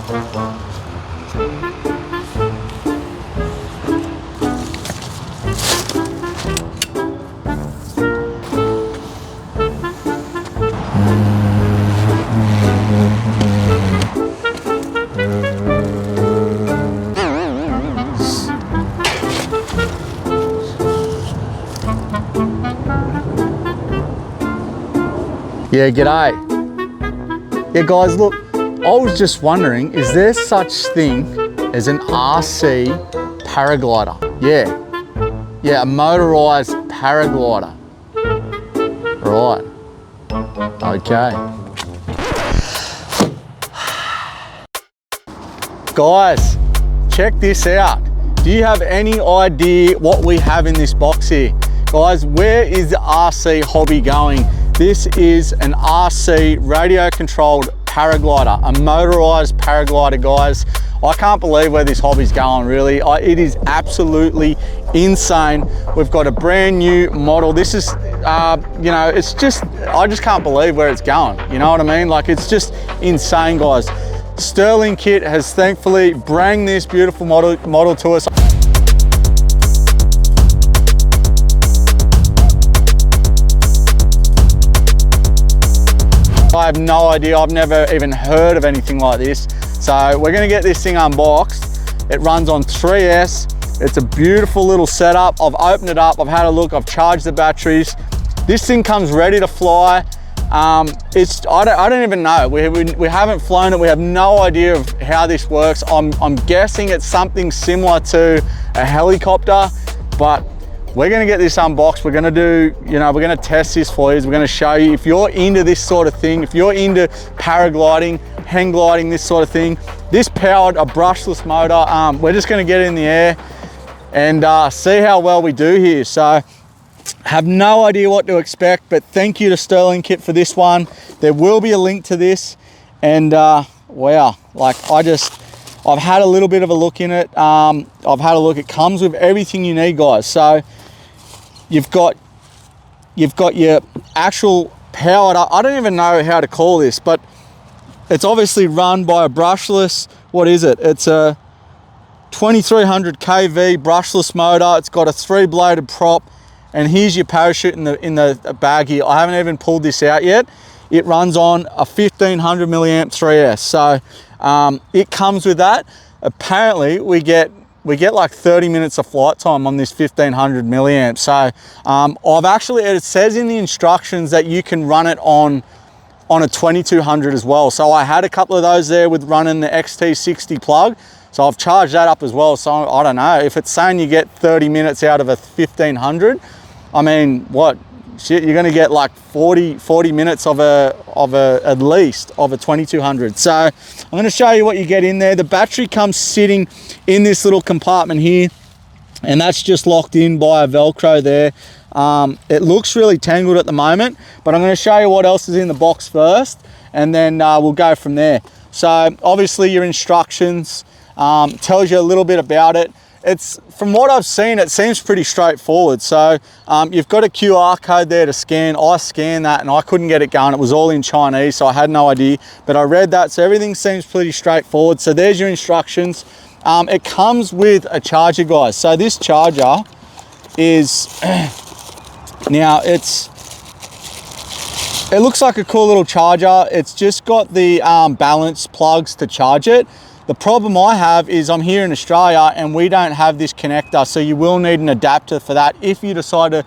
Yeah, g'day. Yeah guys, look, I was just wondering, is there such thing as an RC paraglider? Yeah, a motorized paraglider. Right, okay. Guys, check this out. Do you have any idea what we have in this box here? Guys, where is the RC hobby going? This is an RC radio controlled paraglider, a motorized paraglider, guys. I can't believe where this hobby's going, really. It is absolutely insane. We've got a brand new model. This is, you know, it's just, I just can't believe where it's going. You know what I mean? Like, it's just insane, guys. Stirlingkit has thankfully brought this beautiful model to us. I have no idea, I've never even heard of anything like this. So we're gonna get this thing unboxed. It runs on 3S. It's a beautiful little setup. I've opened it up, I've had a look, I've charged the batteries. This thing comes ready to fly. I don't even know. We haven't flown it. We have no idea of how this works. I'm guessing it's something similar to a helicopter, but we're gonna get this unboxed. We're gonna do, you know, we're gonna test this for you. We're gonna show you, if you're into this sort of thing, if you're into paragliding, hang gliding, this sort of thing, this powered a brushless motor. We're just gonna get in the air and see how well we do here. So, have no idea what to expect, but thank you to Stirlingkit for this one. There will be a link to this, and wow, like I've had a little bit of a look in it. I've had a look. It comes with everything you need, guys. So you've got your actual powered up, I don't even know how to call this, but it's obviously run by a brushless, what is it? It's a 2300 kV brushless motor. It's got a 3-bladed prop, and here's your parachute in the bag here. I haven't even pulled this out yet. It runs on a 1500 milliamp 3S. So it comes with that. Apparently we get like 30 minutes of flight time on this 1500 milliamp. So I've actually, it says in the instructions that you can run it on a 2200 as well. So I had a couple of those there with running the XT60 plug. So I've charged that up as well. So I don't know, if it's saying you get 30 minutes out of a 1500, I mean, what? Shit, you're gonna get like 40 minutes of at least of a 2200. So I'm gonna show you what you get in there. The battery comes sitting in this little compartment here, and that's just locked in by a Velcro there. It looks really tangled at the moment, but I'm gonna show you what else is in the box first, and then we'll go from there. So obviously your instructions, tells you a little bit about it. It's, from what I've seen, it seems pretty straightforward. So you've got a QR code there to scan. I scanned that and I couldn't get it going. It was all in Chinese, so I had no idea, but I read that, so everything seems pretty straightforward. So there's your instructions. It comes with a charger, guys. So this charger is, now it looks like a cool little charger. It's just got the balance plugs to charge it. The problem I have is I'm here in Australia and we don't have this connector, so you will need an adapter for that if you decide to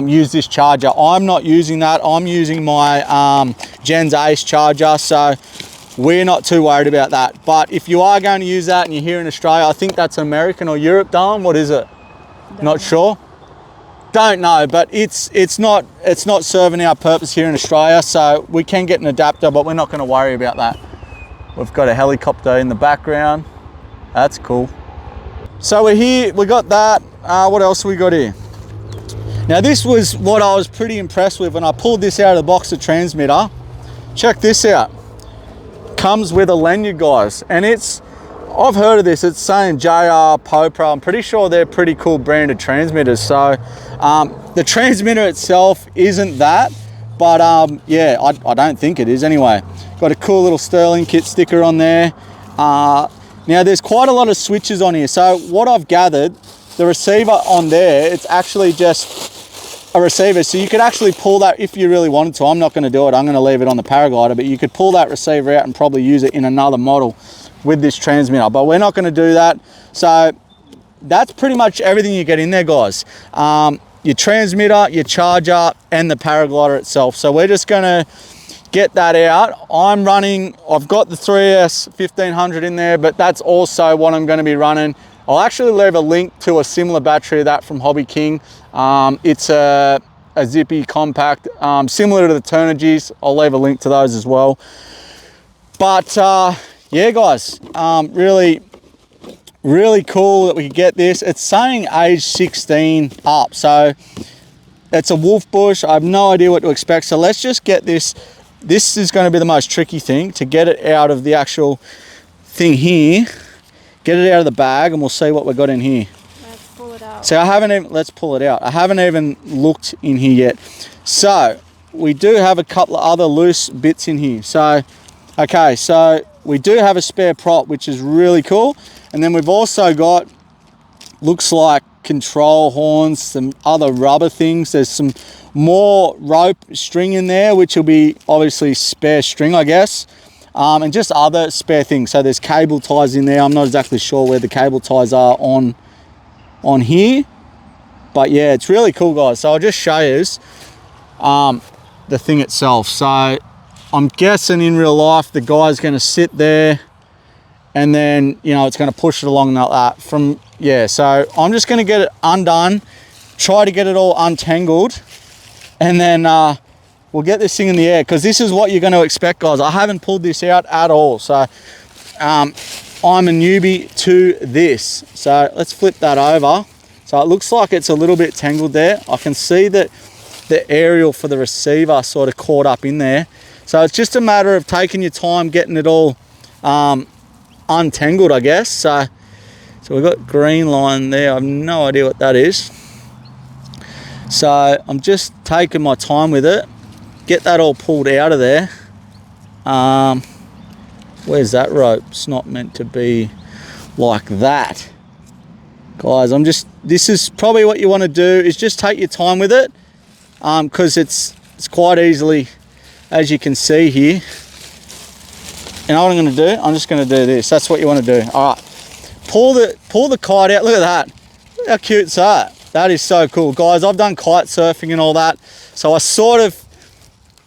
use this charger. I'm not using that. I'm using my Gens Ace charger, so we're not too worried about that. But if you are going to use that and you're here in Australia, I think that's American or Europe, Darren. What is it? Not sure. Don't know, but it's not serving our purpose here in Australia, so we can get an adapter, but we're not going to worry about that. We've got a helicopter in the background. That's cool. So we're here, we got that. What else we got here? Now this was what I was pretty impressed with when I pulled this out of the box, the transmitter. Check this out. Comes with a lanyard, guys. And I've heard of this, it's saying JR, Popra. I'm pretty sure they're pretty cool branded transmitters. So the transmitter itself isn't that, but yeah, I don't think it is anyway. Got a cool little Stirlingkit sticker on there. Now there's quite a lot of switches on here. So what I've gathered, the receiver on there, it's actually just a receiver. So you could actually pull that if you really wanted to. I'm not going to do it. I'm going to leave it on the Paraglider, but you could pull that receiver out and probably use it in another model with this transmitter, but we're not going to do that. So that's pretty much everything you get in there, guys. Your transmitter, your charger, and the Paraglider itself. So we're just going to get that out. I've got the 3S 1500 in there, but that's also what I'm going to be running. I'll actually leave a link to a similar battery of that from HobbyKing. It's a zippy compact, similar to the Turnigy's. I'll leave a link to those as well. But yeah, guys, really cool that we could get this. It's saying age 16 up, so it's a Wolfbush. I have no idea what to expect, so let's just get this. This is going to be the most tricky thing, to get it out of the actual thing here, get it out of the bag, and we'll see what we've got in here. Let's pull it out. So let's pull it out. I haven't even looked in here yet. So we do have a couple of other loose bits in here. So, okay, so we do have a spare prop, which is really cool. And then we've also got, looks like control horns, some other rubber things. There's some more rope string in there, which will be obviously spare string, I guess. And just other spare things. So there's cable ties in there. I'm not exactly sure where the cable ties are on here. But yeah, it's really cool, guys. So I'll just show you the thing itself. So I'm guessing in real life, the guy's going to sit there and then, you know, it's going to push it along like that. Yeah, so I'm just going to get it undone, try to get it all untangled, and then we'll get this thing in the air, because this is what you're going to expect, guys. I haven't pulled this out at all, so I'm a newbie to this. So let's flip that over. So it looks like it's a little bit tangled there. I can see that the aerial for the receiver sort of caught up in there. So it's just a matter of taking your time, getting it all untangled, I guess. So we've got green line there. I have no idea what that is. So I'm just taking my time with it. Get that all pulled out of there. Where's that rope? It's not meant to be like that. Guys, this is probably what you want to do, is just take your time with it. Because it's quite easily, as you can see here. You know what I'm going to do? I'm just going to do this. That's what you want to do. All right. Pull the kite out. Look at that. How cute is that? That is so cool. Guys, I've done kite surfing and all that. So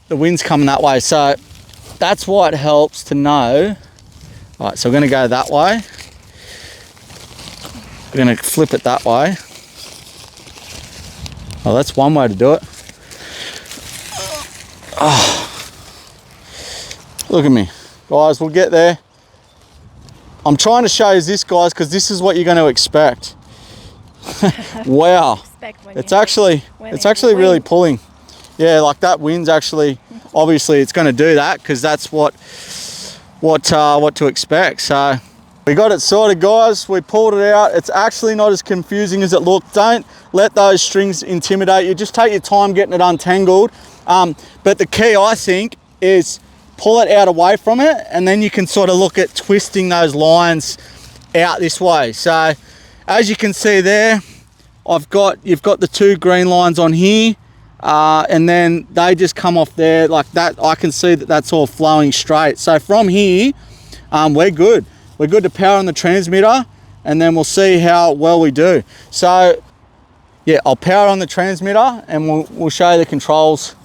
the wind's coming that way. So that's why it helps to know. All right, so we're going to go that way. We're going to flip it that way. Oh, that's one way to do it. Oh. Look at me. Guys, we'll get there. I'm trying to show you this, guys, because this is what you're going to expect. Wow. It's actually really pulling. Yeah, like that wind's actually, obviously it's going to do that, because that's what to expect. So we got it sorted, guys. We pulled it out. It's actually not as confusing as it looked. Don't let those strings intimidate you. Just take your time getting it untangled. But the key, I think, is pull it out away from it, and then you can sort of look at twisting those lines out this way. So as you can see there, you've got the two green lines on here, and then they just come off there like that. I can see that that's all flowing straight. So from here, we're good. We're good to power on the transmitter, and then we'll see how well we do. So yeah, I'll power on the transmitter, and we'll show you the controls.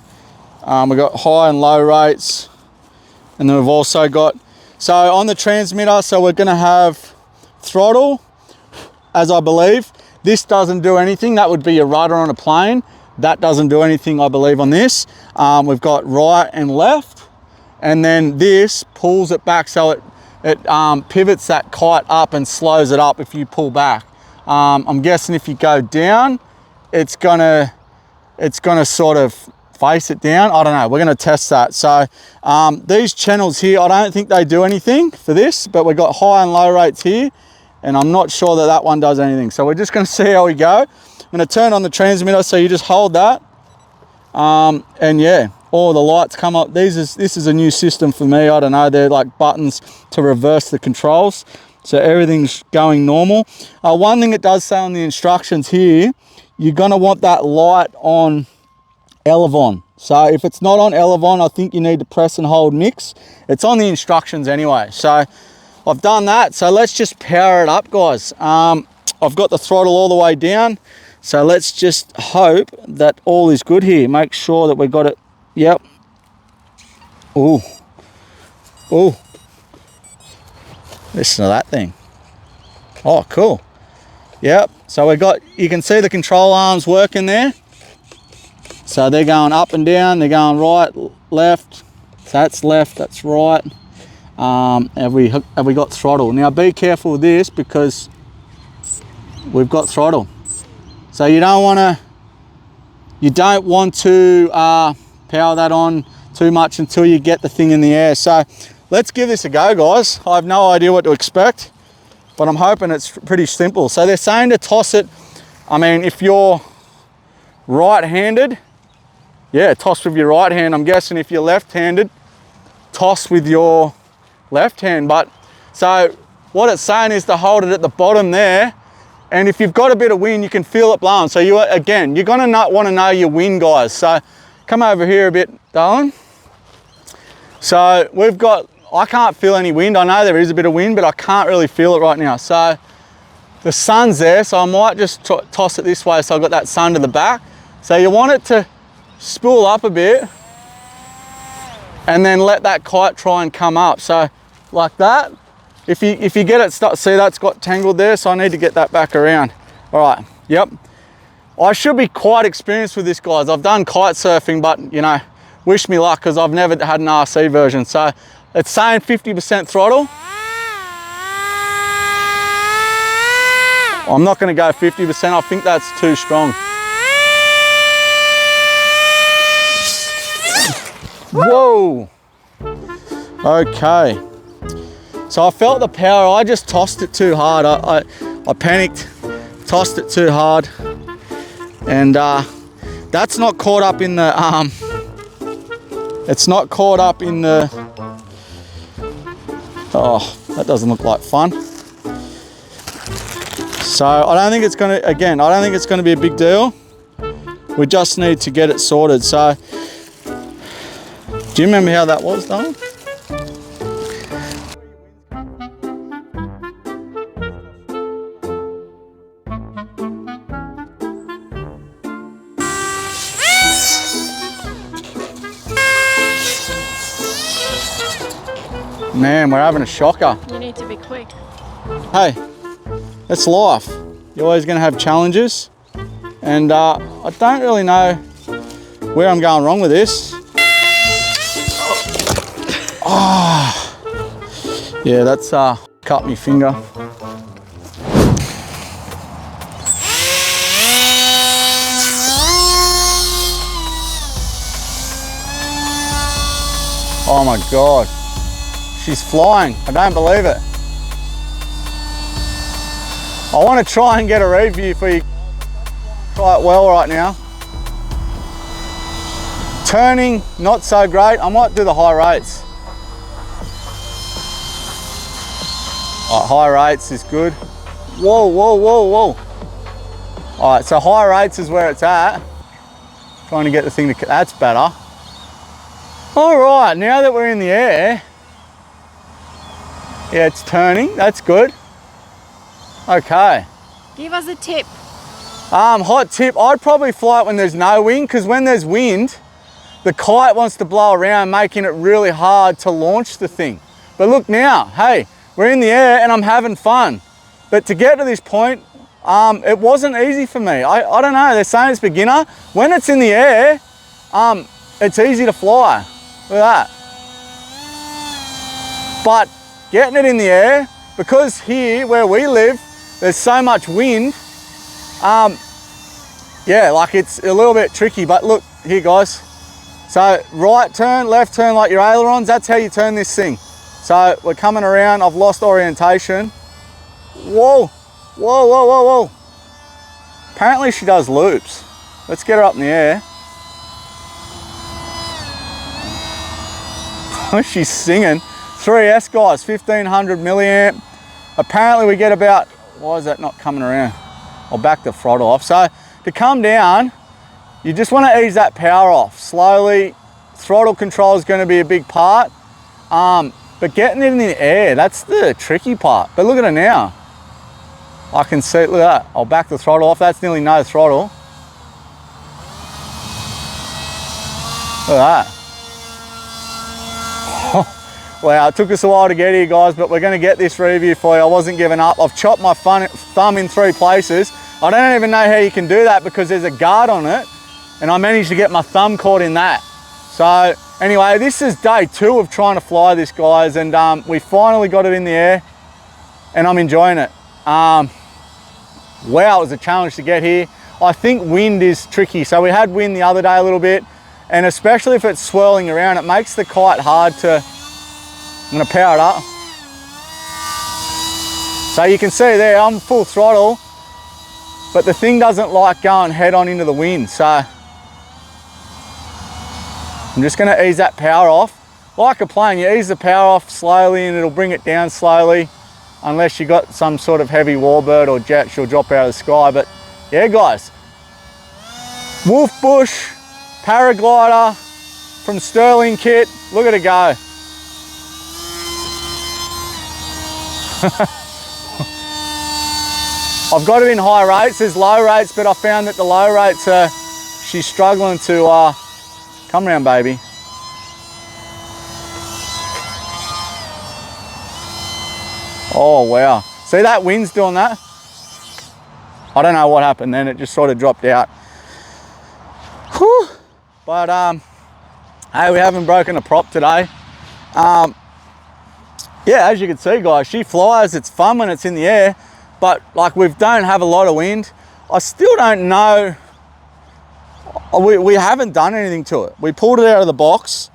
We've got high and low rates. And then we've also got, so on the transmitter, so we're going to have throttle, as I believe. This doesn't do anything. That would be a rudder on a plane. That doesn't do anything, I believe, on this. We've got right and left. And then this pulls it back, so it pivots that kite up and slows it up if you pull back. I'm guessing if you go down, it's gonna sort of face it down. I don't know, we're going to test that. So these channels here, I don't think they do anything for this, but we've got high and low rates here, and I'm not sure that one does anything. So we're just going to see how we go. I'm going to turn on the transmitter, so you just hold that, and yeah, all the lights come up. This is a new system for me. I don't know, they're like buttons to reverse the controls. So everything's going normal. One thing it does say on the instructions here, you're gonna want that light on Elevon. So if it's not on Elevon, I think you need to press and hold mix. It's on the instructions anyway. So I've done that. So let's just power it up, guys. I've got the throttle all the way down. So let's just hope that all is good here. Make sure that we got it. Yep. Ooh. Ooh. Listen to that thing. Oh, cool. Yep. So we got, you can see the control arms working there. So they're going up and down. They're going right, left. So that's left, that's right. Have we got throttle? Now be careful with this because we've got throttle. So you don't want to power that on too much until you get the thing in the air. So let's give this a go, guys. I have no idea what to expect, but I'm hoping it's pretty simple. So they're saying to toss it. I mean, if you're right-handed, yeah, toss with your right hand. I'm guessing if you're left-handed, toss with your left hand. But so what it's saying is to hold it at the bottom there, and if you've got a bit of wind, you can feel it blowing. So you're gonna want to know your wind, guys. So come over here a bit, darling. So we've got, I can't feel any wind. I know there is a bit of wind, but I can't really feel it right now. So the sun's there, so I might just toss it this way so I've got that sun to the back. So you want it to spool up a bit and then let that kite try and come up. So like that. If you get it, see that's got tangled there, so I need to get that back around. All right, yep. I should be quite experienced with this, guys. I've done kite surfing, but you know, wish me luck because I've never had an RC version. So it's saying 50% throttle. I'm not gonna go 50%, I think that's too strong. Whoa, okay. So I felt the power, I just tossed it too hard. I panicked, tossed it too hard. And that's not caught up in the, it's not caught up in the, oh, that doesn't look like fun. So I don't think it's gonna, again, I don't think it's gonna be a big deal. We just need to get it sorted. So, do you remember how that was, Donald? Man, we're having a shocker. You need to be quick. Hey, it's life. You're always going to have challenges. And I don't really know where I'm going wrong with this. Oh, yeah, that's cut me finger. Oh my God. She's flying, I don't believe it. I want to try and get a review for you. Try it well right now. Turning, not so great. I might do the high rates. High rates is good. Whoa, whoa, whoa, whoa. All right, so high rates is where it's at. Trying to get the thing to, that's better. All right, now that we're in the air, yeah, it's turning, that's good. Okay. Give us a tip. Hot tip, I'd probably fly it when there's no wind, because when there's wind, the kite wants to blow around, making it really hard to launch the thing. But look now, hey, we're in the air and I'm having fun. But to get to this point, it wasn't easy for me. I don't know, they're saying it's beginner. When it's in the air, it's easy to fly. Look at that. But getting it in the air, because here where we live, there's so much wind, yeah, like it's a little bit tricky, but look here guys. So right turn, left turn like your ailerons, that's how you turn this thing. So we're coming around, I've lost orientation. Whoa, whoa, whoa, whoa, whoa. Apparently she does loops. Let's get her up in the air. She's singing. 3S, guys, 1500 milliamp. Apparently we get about, why is that not coming around? I'll back the throttle off. So to come down, you just want to ease that power off slowly. Throttle control is going to be a big part. But getting it in the air, that's the tricky part. But look at it now. I can see, look at that. I'll back the throttle off. That's nearly no throttle. Look at that. Wow, it took us a while to get here, guys, but we're going to get this review for you. I wasn't giving up. I've chopped my thumb in 3 places. I don't even know how you can do that because there's a guard on it, and I managed to get my thumb caught in that. So anyway, this is day 2 of trying to fly this, guys, and we finally got it in the air, and I'm enjoying it. Wow, it was a challenge to get here. I think wind is tricky. So we had wind the other day a little bit, and especially if it's swirling around, it makes the kite hard to, I'm gonna power it up. So you can see there, I'm full throttle, but the thing doesn't like going head on into the wind. So I'm just gonna ease that power off. Like a plane, you ease the power off slowly and it'll bring it down slowly, unless you got some sort of heavy warbird or jet, she'll drop out of the sky. But yeah, guys, Wolfbush Paraglider from Stirlingkit. Look at it go. I've got it in high rates. There's low rates, but I found that the low rates are, she's struggling to come around, baby. Oh wow, see that wind's doing that? I don't know what happened then, it just sort of dropped out. Whew. But hey, we haven't broken a prop today. Yeah, as you can see, guys, she flies. It's fun when it's in the air, but like we don't have a lot of wind. I still don't know, we haven't done anything to it. We pulled it out of the box,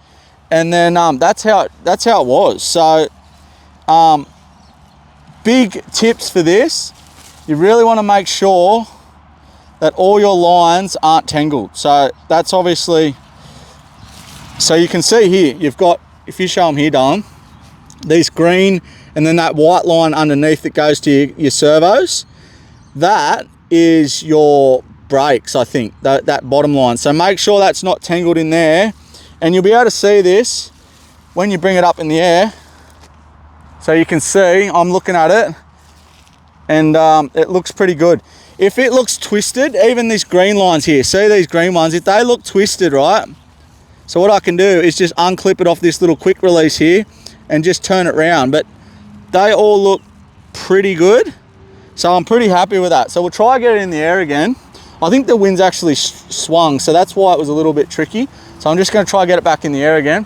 and then that's how it was. So big tips for this, you really want to make sure that all your lines aren't tangled. So that's obviously, so you can see here, you've got, if you show them here, Dylan, these green and then that white line underneath that goes to your servos, that is your brakes, I think, that bottom line. So make sure that's not tangled in there, and you'll be able to see this when you bring it up in the air. So you can see, I'm looking at it, and it looks pretty good. If it looks twisted, even these green lines here, see these green ones, if they look twisted, right? So what I can do is just unclip it off this little quick release here and just turn it round, but they all look pretty good. So I'm pretty happy with that. So we'll try and get it in the air again. I think the wind's actually swung, so that's why it was a little bit tricky. So I'm just gonna try and get it back in the air again.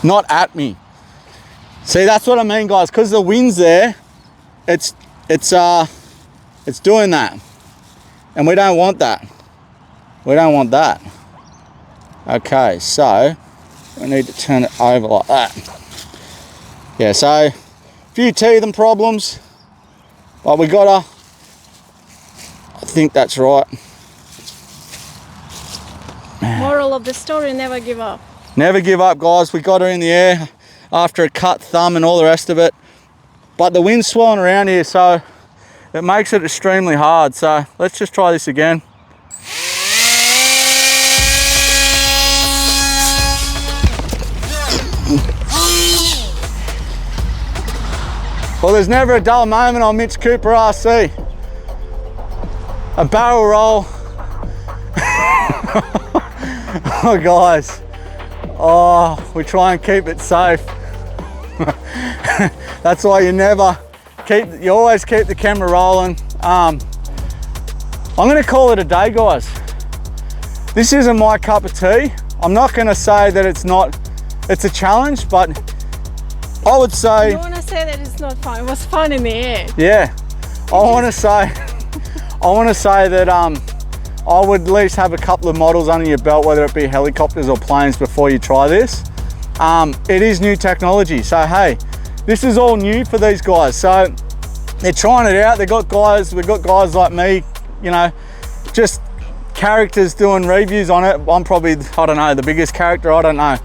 Not at me. See, that's what I mean, guys, because the wind's there, it's doing that. And we don't want that. We don't want that. Okay, so we need to turn it over like that. Yeah, so a few teething problems, but we gotta, I think that's right. Moral of the story, never give up. Never give up, guys. We got her in the air after a cut thumb and all the rest of it. But the wind's swirling around here, so it makes it extremely hard. So let's just try this again. Well, there's never a dull moment on Mitch Cooper RC. A barrel roll. Oh, guys. Oh, we try and keep it safe. That's why you always keep the camera rolling. I'm gonna call it a day, guys. This isn't my cup of tea. I'm not gonna say that it's a challenge, but I would say... You want to say that it's not fun. It was fun in the air. Yeah. I want to say that I would at least have a couple of models under your belt, whether it be helicopters or planes, before you try this. It is new technology, so hey, this is all new for these guys. So they're trying it out. We've got guys like me, you know, just characters doing reviews on it. I'm probably, I don't know, the biggest character, I don't know.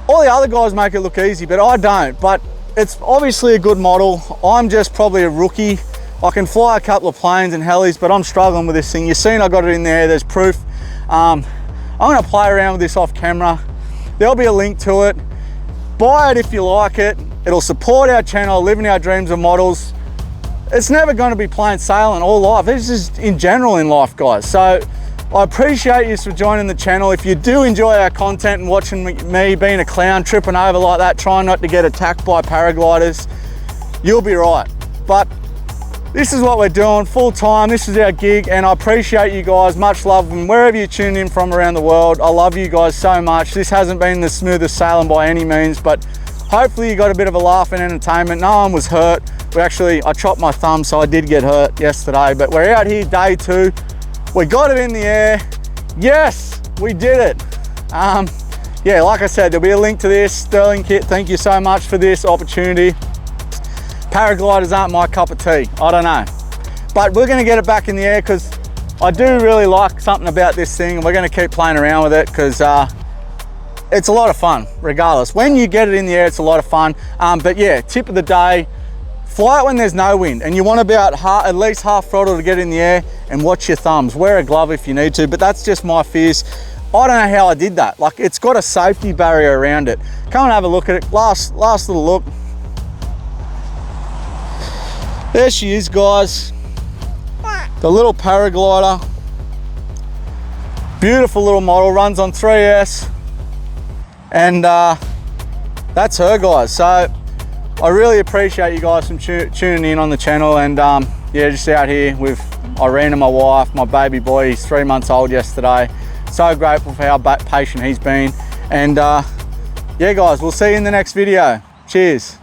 All the other guys make it look easy, but I don't. But it's obviously a good model. I'm just probably a rookie. I can fly a couple of planes and helis, but I'm struggling with this thing. You've seen I got it in there, there's proof. I'm gonna play around with this off camera. There'll be a link to it. Buy it if you like it. It'll support our channel, living our dreams of models. It's never gonna be plain sailing all life. It's just in general in life, guys. So I appreciate you for joining the channel. If you do enjoy our content and watching me being a clown, tripping over like that, trying not to get attacked by paragliders, you'll be right. But this is what we're doing full time. This is our gig, and I appreciate you guys. Much love from wherever you tune in from around the world. I love you guys so much. This hasn't been the smoothest sailing by any means, but hopefully you got a bit of a laugh and entertainment. No one was hurt. I chopped my thumb, so I did get hurt yesterday, but we're out here day 2. We got it in the air. Yes, we did it. Yeah, like I said, there'll be a link to this. Stirlingkit, thank you so much for this opportunity. Paragliders aren't my cup of tea, I don't know. But we're gonna get it back in the air because I do really like something about this thing, and we're gonna keep playing around with it because it's a lot of fun, regardless. When you get it in the air, it's a lot of fun. But yeah, tip of the day, fly it when there's no wind, and you want about at least half throttle to get in the air, and watch your thumbs. Wear a glove if you need to, but that's just my fears. I don't know how I did that. Like, it's got a safety barrier around it. Come and have a look at it. Last little look. There she is, guys. The little paraglider. Beautiful little model, runs on 3S. And that's her, guys. So I really appreciate you guys from tuning in on the channel, and yeah, just out here with Irene and my wife, my baby boy. He's 3 months old yesterday. So grateful for how patient he's been. And yeah, guys, we'll see you in the next video. Cheers.